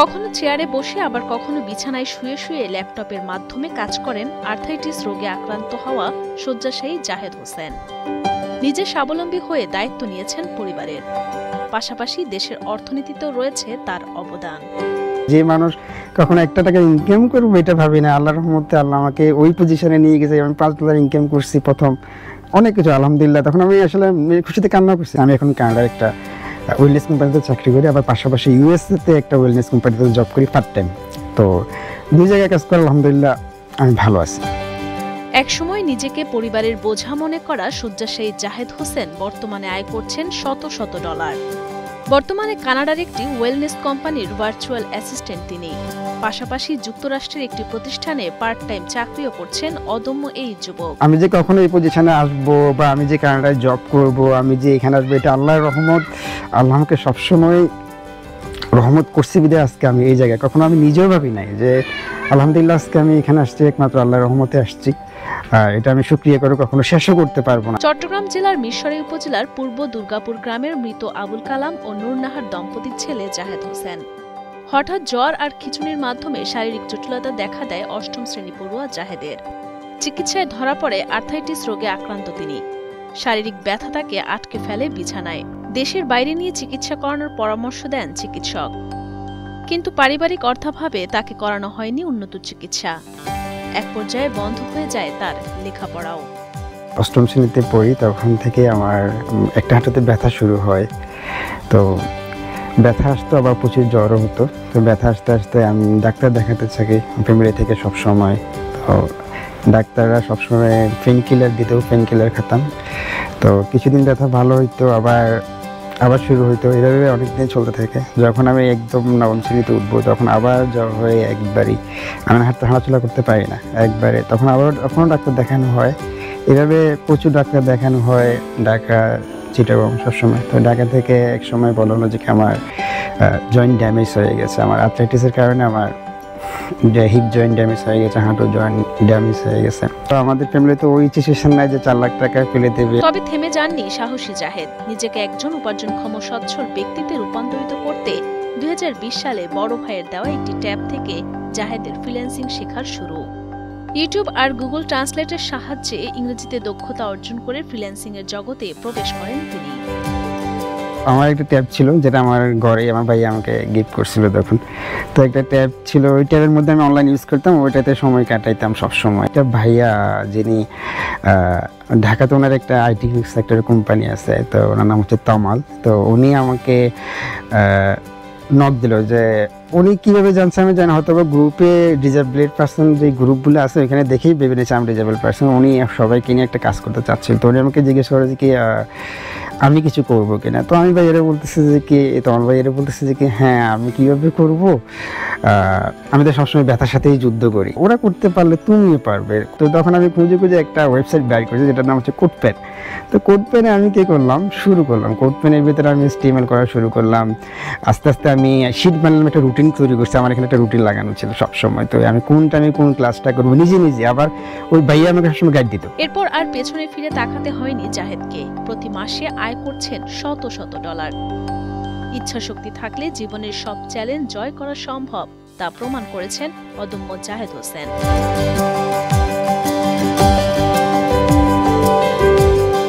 কখনো চেয়ারে বসে আবার কখনো বিছানায় শুয়ে শুয়ে ল্যাপটপের মাধ্যমে কাজ করেন আর্থ্রাইটিস রোগে আক্রান্ত হওয়া শয্যাশায়ী জাহেদ হোসেন। নিজে স্বাবলম্বী হয়ে দায়িত্ব নিয়েছেন পরিবারের, পাশাপাশি দেশের অর্থনীতিতেও রয়েছে তার অবদান। যে মানুষ কখনো একটা টাকা ইনকাম করবো এটা ভাবি না, আল্লাহর রহমতে আল্লাহ আমাকে ওই পজিশনে নিয়ে গেছে। আমি $5 ইনকাম করছি প্রথম, অনেক কিছু আলহামদুলিল্লাহ। তখন আমি আসলে খুশিতে কান্না করছি। আমি এখন কানাডার একটা ওয়েলনেস কোম্পানিতে চাকরি করি, আবার পাশাপাশি ইউএসএতে একটা ওয়েলনেস কোম্পানিতে জব করি পার্ট টাইম। তো দুই জায়গায় কাজ করে আলহামদুলিল্লাহ আমি ভালো আছি। একসময় নিজেকে পরিবারের বোঝা মনে করা শয্যাশায়ী জাহেদ হোসেন বর্তমানে আয় করছেন শত শত ডলার। বর্তমানে কানাডার একটি ওয়েলনেস কোম্পানির ভার্চুয়াল অ্যাসিস্ট্যান্ট তিনি। পাশাপাশি যুক্তরাষ্ট্রের একটি প্রতিষ্ঠানে পার্ট টাইম চাকরিও করছেন অদম্য এই যুবক। আমি যে কখনো এই পজিশনে আসবো বা আমি যে কানাডায় জব করব, আমি যে এখানে আসবো, এটা আল্লাহর রহমত। আল্লাহ আমাকে সবসময় রহমত করছি বিধায় আজকে আমি এই জায়গায়। কখনো আমি নিজেও ভাবি নাই যে আলহামদুলিল্লাহ আজকে আমি এখানে আসছি একমাত্র আল্লাহর রহমতে আসছি। এটা আমি শুকরিয়া করে কখনো শেষও করতে পারবো না। চট্টগ্রাম জেলার মিরসরাই উপজেলার পূর্ব দুর্গাপুর গ্রামের মৃত আবুল কালাম ও নূরনাহার দম্পতির ছেলে জাহেদ হোসেন। হঠাৎ জ্বর আর খিঁচুনির মাধ্যমে শারীরিক জটিলতা দেখা দেয় 8ম শ্রেণী পড়ুয়া জাহেদের। চিকিৎসায় ধরা পড়ে আর্থ্রাইটিস রোগে আক্রান্ত তিনি। শারীরিক ব্যথা তাকে আটকে ফেলে বিছানায়। দেশের বাইরে নিয়ে চিকিৎসা করানোর পরামর্শ দেন চিকিৎসক, কিন্তু পারিবারিক অর্থাভাবে তাকে করানো হয়নি উন্নত চিকিৎসা। এক পর্যায়ে বন্ধ হয়ে যায় তার লেখাপড়াও। 8ম শ্রেণীতে পড়ি, তখন থেকে আমার একটা হাঁটুতে ব্যথা শুরু হয়। তো ব্যথা আসতো, আবার প্রচুর জ্বরও হতো। তো ব্যথা আসতে আসতে আমি ডাক্তার দেখাতে থাকি ফ্যামিলি থেকে সব সময়। তো ডাক্তাররা সবসময় পেন কিলার দিতেও পেন কিলার খেতাম। তো কিছুদিন ব্যথা ভালো হইতো, আবার শুরু হইতো, এভাবে অনেকদিন চলতে থাকে। যখন আমি একদম 9ম শ্রেণীতে উঠবো তখন আবার জ্বর হয়ে একবারই আমি হাঁটাচলা করতে পারি না একবারে। তখন আবার এখনও ডাক্তার দেখানো হয়, এভাবে প্রচুর ডাক্তার দেখানো হয়, ঢাকা চিটাগং সবসময়। তো ঢাকা থেকে এক সময় বলা হলো যে আমার জয়েন্ট ড্যামেজ হয়ে গেছে, আমার আর্থ্রাইটিসের কারণে আমার হিপ জয়েন্ট ড্যামেজ হয়ে গেছে, হাঁটু জয়েন্ট ড্যামেজ হয়ে গেছে। তো আমাদের ফ্যামিলিতে ওই সিচুয়েশন নাই যে $4 লাখ ফেলে দেবে। তবে থেমে যাননি সাহসী জাহেদ। নিজেকে একজন উপার্জনক্ষম সচ্ছল ব্যক্তিতে রূপান্তরিত করতে 2020 সালে বড় ভাইয়ের দেওয়া একটি ট্যাব থেকে জাহেদের ফ্রিল্যান্সিং শেখার শুরু। ইউটিউব আর গুগল ট্রান্সলেটের সাহায্যে ইংরেজিতে দক্ষতা অর্জন করে ফ্রিল্যান্সিং এর জগতে প্রবেশ করেন তিনি। আমার একটা ট্যাব ছিল যেটা আমার ঘরে আমার ভাই আমাকে গিফট করছিল তখন। তো একটা ট্যাব ছিল, ওই ট্যাবের মধ্যে আমি অনলাইন ইউজ করতাম, ওইটাতে সময় কাটাইতাম সবসময়। একটা ভাইয়া যিনি ঢাকাতে, ওনার একটা আইটি সেক্টরের কোম্পানি আছে, তো ওনার নাম হচ্ছে তমাল। তো উনি আমাকে নক দিল যে উনি কীভাবে জানছে আমি জানি, হয়তো গ্রুপে ডিজেবল পার্সন যে গ্রুপগুলো আছে ওইখানে দেখেই ভেবে নিয়েছে আমি ডিজেবল পার্সন। উনি সবাইকে নিয়ে একটা কাজ করতে চাচ্ছিল। তো উনি আমাকে জিজ্ঞেস করে যে কি আমি কিছু করবো কিনা। তো আমি ভাইয়েরা বলতেছি যে কি, তোমার ভাইয়েরা বলতেছে যে কি হ্যাঁ আমি কীভাবে করবো, আমি তো সবসময় ব্যথার সাথেই যুদ্ধ করি, ওরা করতে পারলে তুমিও পারবে। তো তখন আমি খুঁজে একটা ওয়েবসাইট বের করেছি যেটার নাম হচ্ছে কোডপেন। তো কোডপেনে আমি কী করলাম, শুরু করলাম কোডপেনের ভিতরে আমি HTML করা শুরু করলাম। আস্তে আস্তে আমি শিট বানালাম, একটা রুটিন তৈরি করছি। আমার এখানে একটা রুটিন লাগানো ছিল সবসময়। তো আমি কোন টাইমে কোন ক্লাসটা করবো নিজে, আবার ওই ভাইয়া আমাকে সবসময় গাইড দিত। এরপর আর পেছনে ফিরে তাকাতে হয়নি জাহেদকে। প্রতি মাসে আয় করছেন শত শত ডলার। ইচ্ছা শক্তি থাকলে জীবনের সব চ্যালেঞ্জ জয় করা সম্ভব, তা প্রমাণ করেছেন অদম্য জাহেদ হোসেন।